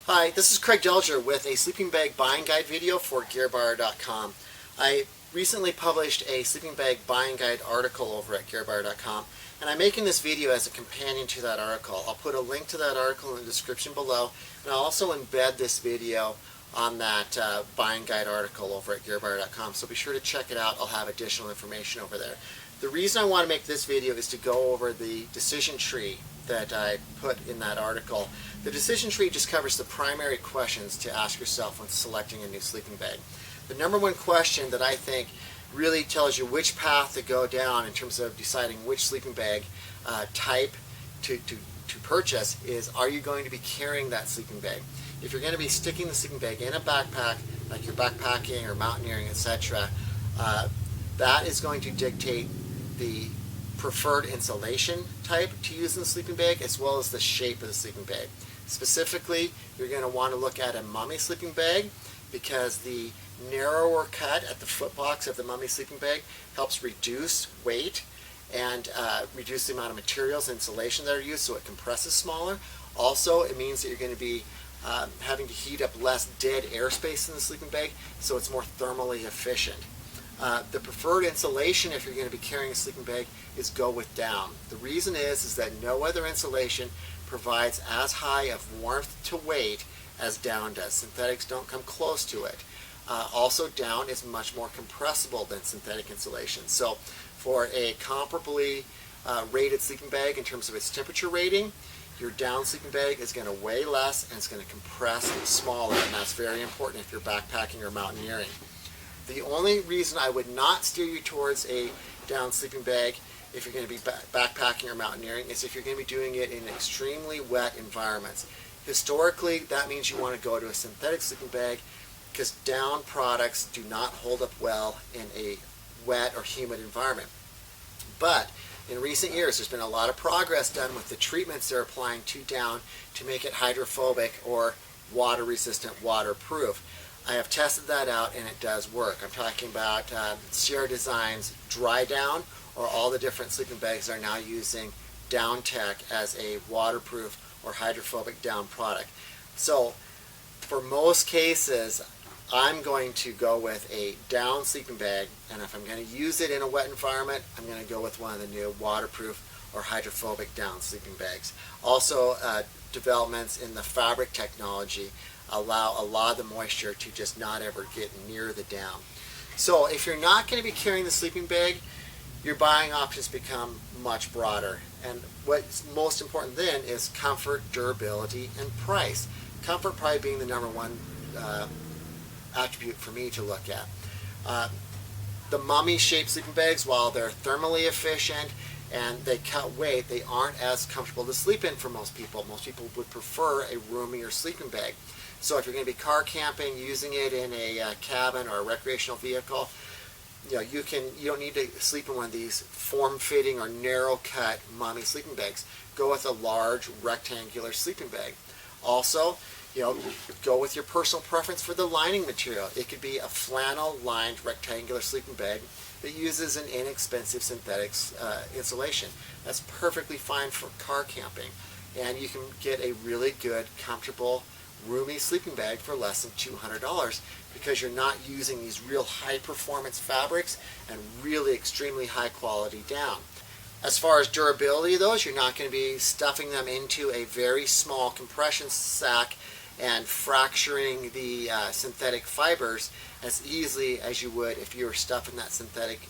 Hi, this is Craig Delger with a sleeping bag buying guide video for GearBuyer.com. I recently published a sleeping bag buying guide article over at GearBuyer.com, and I'm making this video as a companion to that article. I'll put a link to that article in the description below, and I'll also embed this video on that buying guide article over at GearBuyer.com, so be sure to check it out. I'll have additional information over there. The reason I want to make this video is to go over the decision tree that I put in that article. The decision tree just covers the primary questions to ask yourself when selecting a new sleeping bag. The number one question that I think really tells you which path to go down in terms of deciding which sleeping bag type to purchase is, are you going to be carrying that sleeping bag? If you're going to be sticking the sleeping bag in a backpack, like you're backpacking or mountaineering, etc., that is going to dictate the preferred insulation type to use in the sleeping bag, as well as the shape of the sleeping bag. Specifically, you're going to want to look at a Mummy sleeping bag because the narrower cut at the foot box of the Mummy sleeping bag helps reduce weight and reduce the amount of materials and insulation that are used, so it compresses smaller. Also, it means that you're going to be having to heat up less dead airspace in the sleeping bag, so it's more thermally efficient. The preferred insulation, if you're going to be carrying a sleeping bag, is go with down. The reason is that no other insulation provides as high of warmth to weight as down does. Synthetics don't come close to it. Also, down is much more compressible than synthetic insulation. So for a comparably rated sleeping bag in terms of its temperature rating, your down sleeping bag is going to weigh less and it's going to compress smaller, and that's very important if you're backpacking or mountaineering. The only reason I would not steer you towards a down sleeping bag if you're going to be backpacking or mountaineering is if you're going to be doing it in extremely wet environments. Historically, that means you want to go to a synthetic sleeping bag because down products do not hold up well in a wet or humid environment. But in recent years, there's been a lot of progress done with the treatments they're applying to down to make it hydrophobic or water resistant, waterproof. I have tested that out and it does work. I'm talking about Sierra Design's Dry Down, or all the different sleeping bags are now using Down Tech as a waterproof or hydrophobic down product. So for most cases, I'm going to go with a down sleeping bag, and if I'm going to use it in a wet environment, I'm going to go with one of the new waterproof or hydrophobic down sleeping bags. Also, developments in the fabric technology allow a lot of the moisture to just not ever get near the down. So if you're not going to be carrying the sleeping bag, your buying options become much broader. And what's most important then is comfort, durability, and price. Comfort probably being the number one attribute for me to look at. The Mummy-shaped sleeping bags, while they're thermally efficient and they cut weight, they aren't as comfortable to sleep in for most people. Most people would prefer a roomier sleeping bag. So if you're going to be car camping, using it in a cabin or a recreational vehicle, you don't need to sleep in one of these form-fitting or narrow-cut Mummy sleeping bags. Go with a large rectangular sleeping bag. Also, go with your personal preference for the lining material. It could be a flannel-lined rectangular sleeping bag that uses an inexpensive synthetic insulation. That's perfectly fine for car camping, and you can get a really good, comfortable, roomy sleeping bag for less than $200 because you're not using these real high-performance fabrics and really extremely high-quality down. As far as durability of those, you're not going to be stuffing them into a very small compression sack and fracturing the synthetic fibers as easily as you would if you were stuffing that synthetic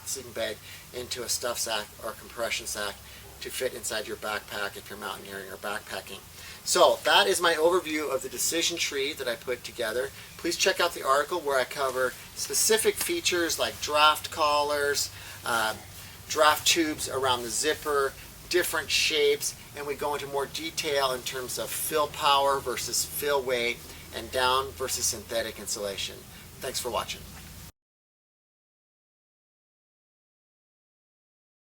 sleeping bag into a stuff sack or compression sack to fit inside your backpack if you're mountaineering or backpacking. So that is my overview of the decision tree that I put together. Please check out the article where I cover specific features like draft collars, draft tubes around the zipper, different shapes, and we go into more detail in terms of fill power versus fill weight and down versus synthetic insulation. Thanks for watching.